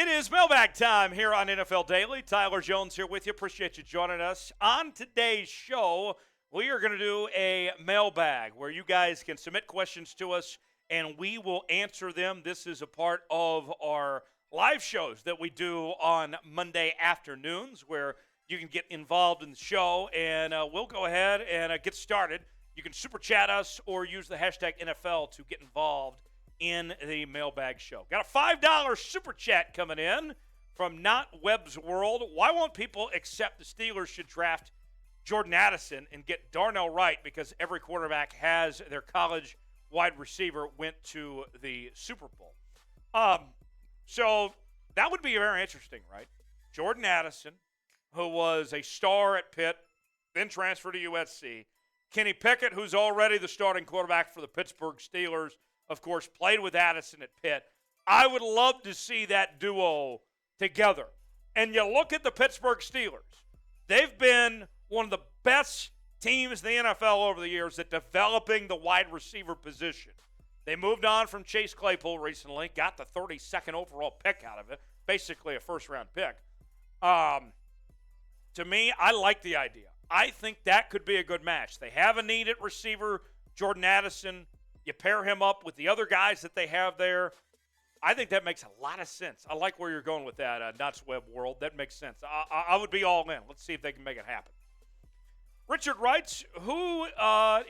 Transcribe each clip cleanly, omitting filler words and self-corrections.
It is mailbag time here on NFL Daily. Tyler Jones here with you. Appreciate you joining us. On today's show, we are going to do a mailbag where you guys can submit questions to us and we will answer them. This is a part of our live shows that we do on Monday afternoons where you can get involved in the show, and we'll go ahead and get started. You can super chat us or use the hashtag NFL to get involved in the mailbag show. Got a $5 super chat coming in from Not Webb's World. Why won't people accept the Steelers should draft Jordan Addison and get Darnell Wright because every quarterback has their college wide receiver went to the Super Bowl? So that would be very interesting, right? Jordan Addison, who was a star at Pitt, then transferred to USC. Kenny Pickett, who's already the starting quarterback for the Pittsburgh Steelers, of course, played with Addison at Pitt. I would love to see that duo together. And you look at the Pittsburgh Steelers. They've been one of the best teams in the NFL over the years at developing the wide receiver position. They moved on from Chase Claypool recently, got the 32nd overall pick out of it, basically a first-round pick. To me, I like the idea. I think that could be a good match. They have a need at receiver, Jordan Addison. You pair him up with the other guys that they have there. I think that makes a lot of sense. I like where you're going with that, Nuts Web World. That makes sense. I would be all in. Let's see if they can make it happen. Richard writes, who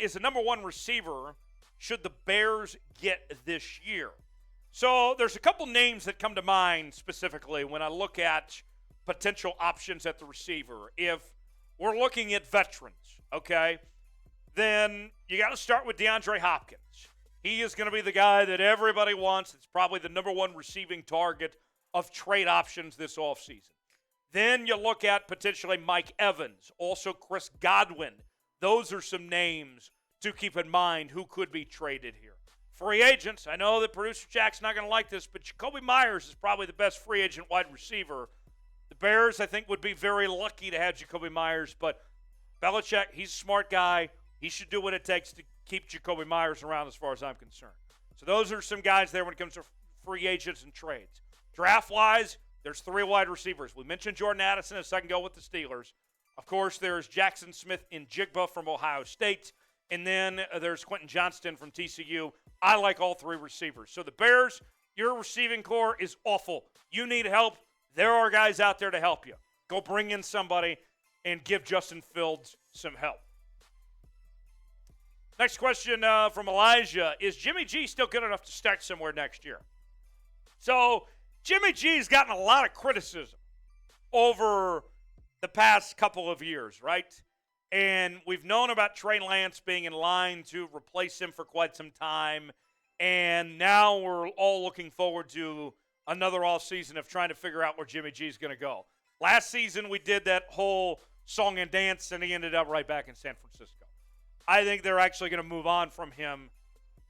is the number one receiver should the Bears get this year? So there's a couple names that come to mind specifically when I look at potential options at the receiver. If we're looking at veterans, okay, then you got to start with DeAndre Hopkins. He is going to be the guy that everybody wants. It's probably the number one receiving target of trade options this offseason. Then you look at potentially Mike Evans, also Chris Godwin. Those are some names to keep in mind who could be traded here. Free agents, I know that producer Jack's not going to like this, but Jacoby Myers is probably the best free agent wide receiver. The Bears, I think, would be very lucky to have Jacoby Myers, but Belichick, he's a smart guy. He should do what it takes to keep Jacoby Myers around as far as I'm concerned. So those are some guys there when it comes to free agents and trades. Draft-wise, there's three wide receivers. We mentioned Jordan Addison a second ago with the Steelers. Of course, there's Jackson Smith-Njigba from Ohio State. And then there's Quentin Johnston from TCU. I like all three receivers. So the Bears, your receiving core is awful. You need help. There are guys out there to help you. Go bring in somebody and give Justin Fields some help. Next question from Elijah. Is Jimmy G still good enough to start somewhere next year? So Jimmy G's gotten a lot of criticism over the past couple of years, right? And we've known about Trey Lance being in line to replace him for quite some time. And now we're all looking forward to another offseason of trying to figure out where Jimmy G's going to go. Last season we did that whole song and dance, and he ended up right back in San Francisco. I think they're actually going to move on from him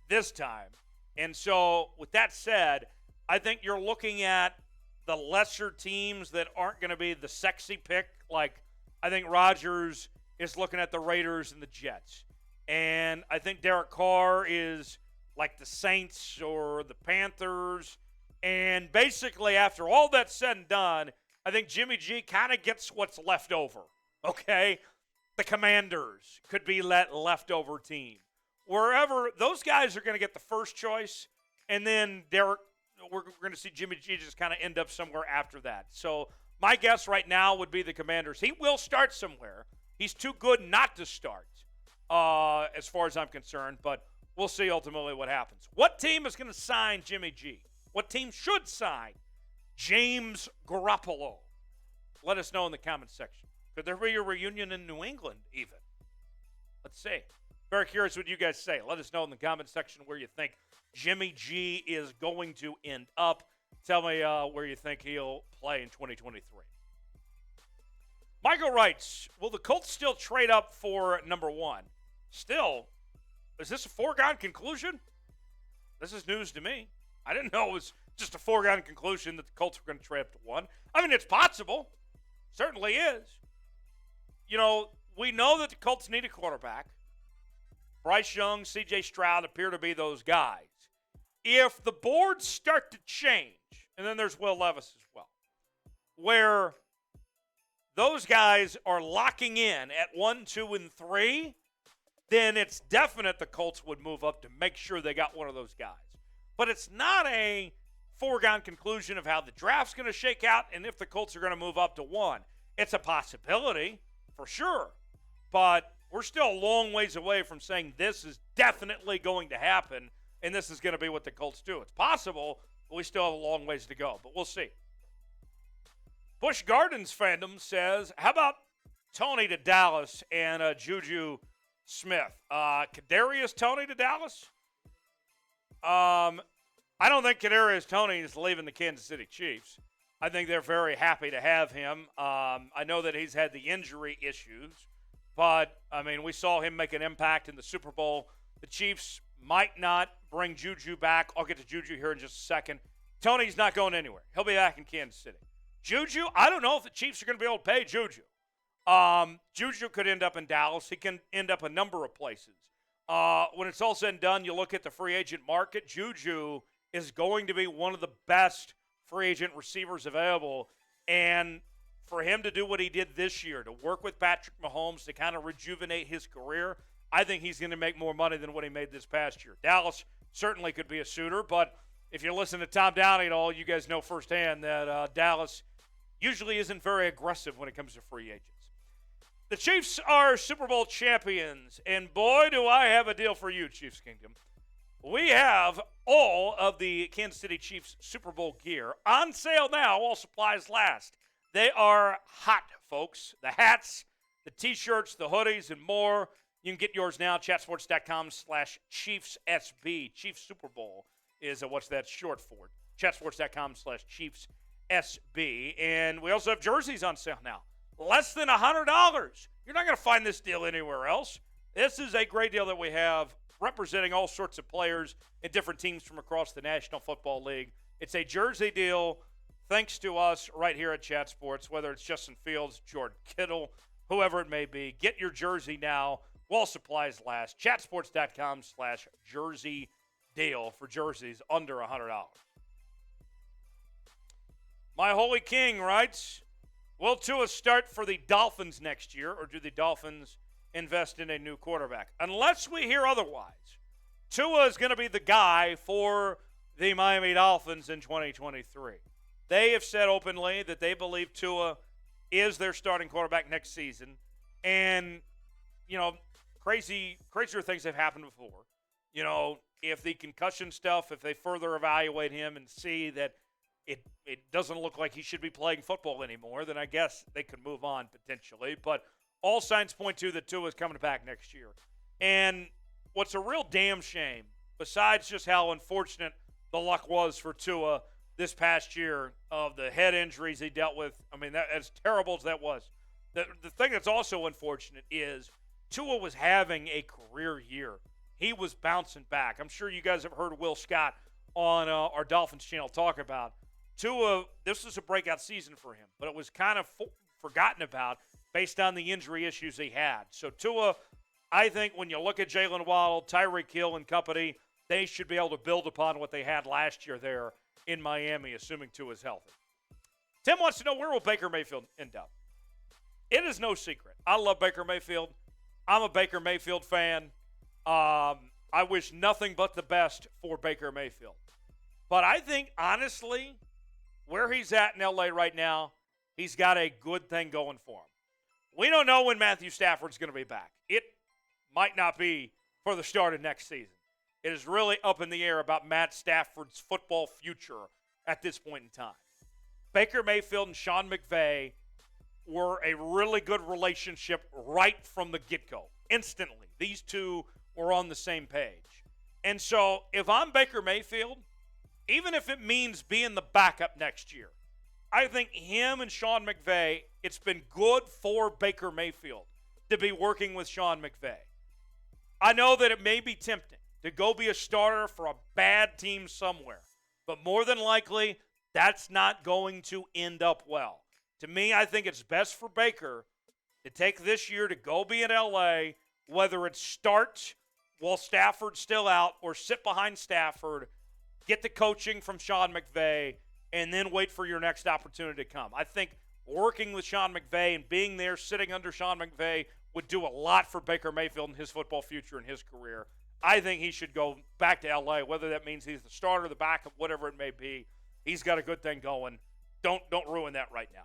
this time. And so with that said, I think you're looking at the lesser teams that aren't going to be the sexy pick. Like I think Rodgers is looking at the Raiders and the Jets. And I think Derek Carr is like the Saints or the Panthers. And basically after all that's said and done, I think Jimmy G kind of gets what's left over, okay? The Commanders could be that leftover team. Wherever, those guys are going to get the first choice, and then we're going to see Jimmy G just kind of end up somewhere after that. So my guess right now would be the Commanders. He will start somewhere. He's too good not to start as far as I'm concerned, but we'll see ultimately what happens. What team is going to sign Jimmy G? What team should sign James Garoppolo? Let us know in the comments section. Could there be a reunion in New England even? Let's see. Very curious what you guys say. Let us know in the comments section where you think Jimmy G is going to end up. Tell me where you think he'll play in 2023. Michael writes, will the Colts still trade up for number one? Still? Is this a foregone conclusion? This is news to me. I didn't know it was just a foregone conclusion that the Colts were going to trade up to one. I mean, it's possible. Certainly is. You know, we know that the Colts need a quarterback. Bryce Young, C.J. Stroud appear to be those guys. If the boards start to change, and then there's Will Levis as well, where those guys are locking in at 1, 2, and 3, then it's definite the Colts would move up to make sure they got one of those guys. But it's not a foregone conclusion of how the draft's going to shake out and if the Colts are going to move up to 1. It's a possibility, for sure. But we're still a long ways away from saying this is definitely going to happen and this is going to be what the Colts do. It's possible, but we still have a long ways to go. But we'll see. Busch Gardens fandom says, how about Toney to Dallas and Juju Smith? Kadarius Toney to Dallas? I don't think Kadarius Toney is leaving the Kansas City Chiefs. I think they're very happy to have him. I know that he's had the injury issues, but, I mean, we saw him make an impact in the Super Bowl. The Chiefs might not bring Juju back. I'll get to Juju here in just a second. Toney's not going anywhere. He'll be back in Kansas City. Juju, I don't know if the Chiefs are going to be able to pay Juju. Juju could end up in Dallas. He can end up a number of places. When it's all said and done, you look at the free agent market, Juju is going to be one of the best free agent receivers available. And for him to do what he did this year, to work with Patrick Mahomes to kind of rejuvenate his career, I think he's going to make more money than what he made this past year. Dallas certainly could be a suitor, but if you listen to Tom Downey at all, you guys know firsthand that Dallas usually isn't very aggressive when it comes to free agents. The Chiefs are Super Bowl champions, and boy, do I have a deal for you, Chiefs Kingdom. We have all of the Kansas City Chiefs Super Bowl gear on sale now, while supplies last. They are hot, folks. The hats, the T-shirts, the hoodies, and more. You can get yours now, chatsports.com/ChiefsSB. Chiefs Super Bowl is what's that short for. Chatsports.com/ChiefsSB. And we also have jerseys on sale now. Less than $100. You're not going to find this deal anywhere else. This is a great deal that we have representing all sorts of players and different teams from across the National Football League. It's a jersey deal thanks to us right here at Chat Sports, whether it's Justin Fields, Jordan Kittle, whoever it may be. Get your jersey now while supplies last. Chatsports.com/jersey deal for jerseys under $100. My Holy King writes, will Tua start for the Dolphins next year, or do the Dolphins invest in a new quarterback? Unless we hear otherwise, Tua is going to be the guy for the Miami Dolphins in 2023. They have said openly that they believe Tua is their starting quarterback next season. And, you know, crazier things have happened before. You know, if the concussion stuff, if they further evaluate him and see that it doesn't look like he should be playing football anymore, then I guess they could move on potentially. But all signs point to that Tua is coming back next year. And what's a real damn shame, besides just how unfortunate the luck was for Tua this past year of the head injuries he dealt with, I mean, that, as terrible as that was, the thing that's also unfortunate is Tua was having a career year. He was bouncing back. I'm sure you guys have heard Will Scott on our Dolphins channel talk about Tua. This was a breakout season for him, but it was kind of forgotten about based on the injury issues he had. So Tua, I think when you look at Jalen Waddle, Tyreek Hill and company, they should be able to build upon what they had last year there in Miami, assuming Tua's healthy. Tim wants to know, where will Baker Mayfield end up? It is no secret. I love Baker Mayfield. I'm a Baker Mayfield fan. I wish nothing but the best for Baker Mayfield. But I think, honestly, where he's at in L.A. right now, he's got a good thing going for him. We don't know when Matthew Stafford's going to be back. It might not be for the start of next season. It is really up in the air about Matt Stafford's football future at this point in time. Baker Mayfield and Sean McVay were a really good relationship right from the get-go. Instantly, these two were on the same page. And so if I'm Baker Mayfield, even if it means being the backup next year, I think him and Sean McVay, it's been good for Baker Mayfield to be working with Sean McVay. I know that it may be tempting to go be a starter for a bad team somewhere, but more than likely, that's not going to end up well. To me, I think it's best for Baker to take this year to go be in L.A., whether it's start while Stafford's still out or sit behind Stafford, get the coaching from Sean McVay, and then wait for your next opportunity to come. I think working with Sean McVay and being there, sitting under Sean McVay, would do a lot for Baker Mayfield and his football future and his career. I think he should go back to L.A., whether that means he's the starter, the backup, whatever it may be. He's got a good thing going. Don't ruin that right now.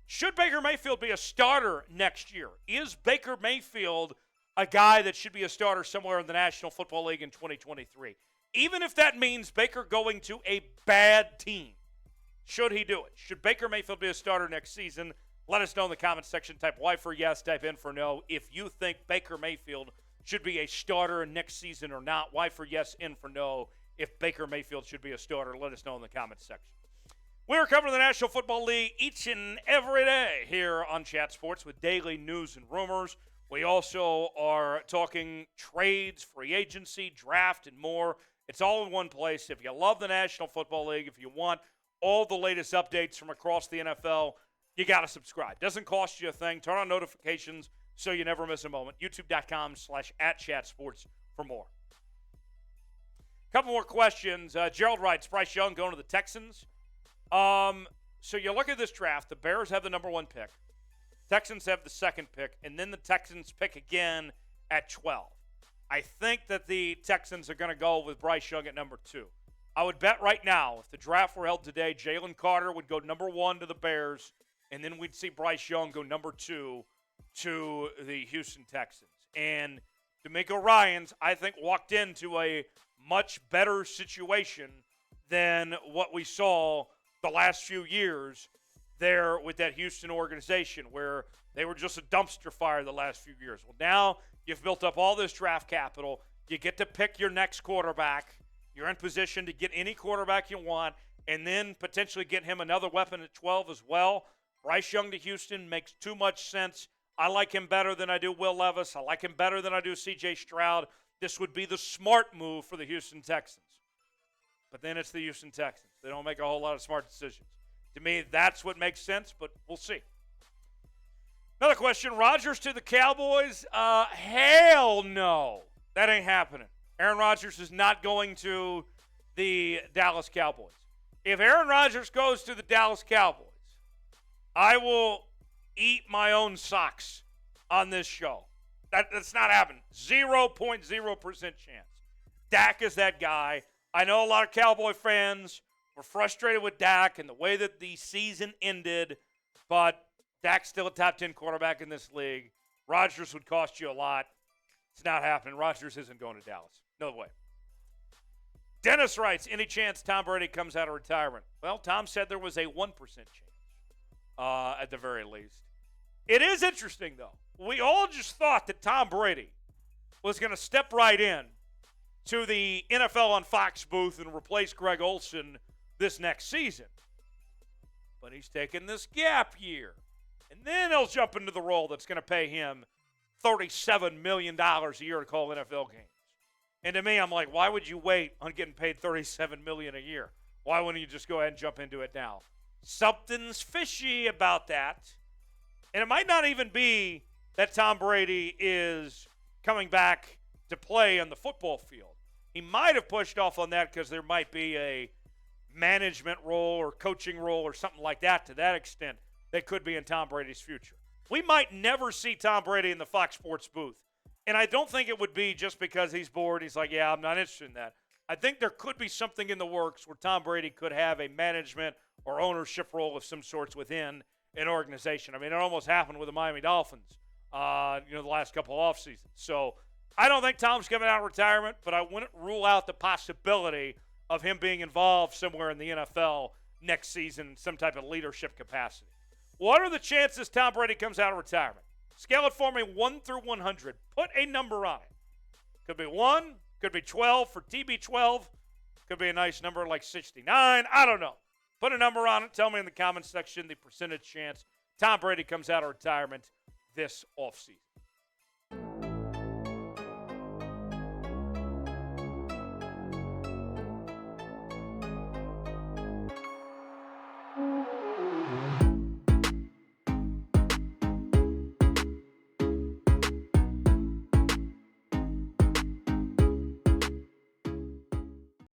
Should Baker Mayfield be a starter next year? Is Baker Mayfield a guy that should be a starter somewhere in the National Football League in 2023? Even if that means Baker going to a bad team, should he do it? Should Baker Mayfield be a starter next season? Let us know in the comments section. Type Y for yes, type N for no. If you think Baker Mayfield should be a starter next season or not, Y for yes, N for no. If Baker Mayfield should be a starter, let us know in the comments section. We're covering the National Football League each and every day here on Chat Sports with daily news and rumors. We also are talking trades, free agency, draft, and more. It's all in one place. If you love the National Football League, if you want all the latest updates from across the NFL, you got to subscribe. Doesn't cost you a thing. Turn on notifications so you never miss a moment. YouTube.com/@chatsports for more. Couple more questions. Gerald writes, Bryce Young going to the Texans. So you look at this draft. The Bears have the number 1 pick. Texans have the 2nd pick. And then the Texans pick again at 12. I think that the Texans are going to go with Bryce Young at number 2. I would bet right now, if the draft were held today, Jalen Carter would go number 1 to the Bears, and then we'd see Bryce Young go number 2 to the Houston Texans. And D'Amico Ryans, I think, walked into a much better situation than what we saw the last few years there with that Houston organization, where they were just a dumpster fire the last few years. Well, now you've built up all this draft capital. You get to pick your next quarterback. You're in position to get any quarterback you want, and then potentially get him another weapon at 12 as well. Bryce Young to Houston makes too much sense. I like him better than I do Will Levis. I like him better than I do C.J. Stroud. This would be the smart move for the Houston Texans. But then it's the Houston Texans. They don't make a whole lot of smart decisions. To me, that's what makes sense, but we'll see. Another question, Rodgers to the Cowboys? Hell no. That ain't happening. Aaron Rodgers is not going to the Dallas Cowboys. If Aaron Rodgers goes to the Dallas Cowboys, I will eat my own socks on this show. That's not happening. 0.0% chance. Dak is that guy. I know a lot of Cowboy fans were frustrated with Dak and the way that the season ended, but Dak's still a top 10 quarterback in this league. Rodgers would cost you a lot. It's not happening. Rodgers isn't going to Dallas. No way. Dennis writes, any chance Tom Brady comes out of retirement? Well, Tom said there was a 1% chance at the very least. It is interesting, though. We all just thought that Tom Brady was going to step right in to the NFL on Fox booth and replace Greg Olsen this next season. But he's taking this gap year. And then he'll jump into the role that's going to pay him $37 million a year to call NFL games. And to me, I'm like, why would you wait on getting paid $37 million a year? Why wouldn't you just go ahead and jump into it now? Something's fishy about that. And it might not even be that Tom Brady is coming back to play on the football field. He might have pushed off on that because there might be a management role or coaching role or something like that to that extent that could be in Tom Brady's future. We might never see Tom Brady in the Fox Sports booth. And I don't think it would be just because he's bored. He's like, yeah, I'm not interested in that. I think there could be something in the works where Tom Brady could have a management or ownership role of some sorts within an organization. I mean, it almost happened with the Miami Dolphins, the last couple of off seasons. So I don't think Tom's coming out of retirement, but I wouldn't rule out the possibility of him being involved somewhere in the NFL next season in some type of leadership capacity. What are the chances Tom Brady comes out of retirement? Scale it for me 1 through 100. Put a number on it. Could be 1, could be 12 for TB12. Could be a nice number like 69. I don't know. Put a number on it. Tell me in the comments section the percentage chance Tom Brady comes out of retirement this offseason.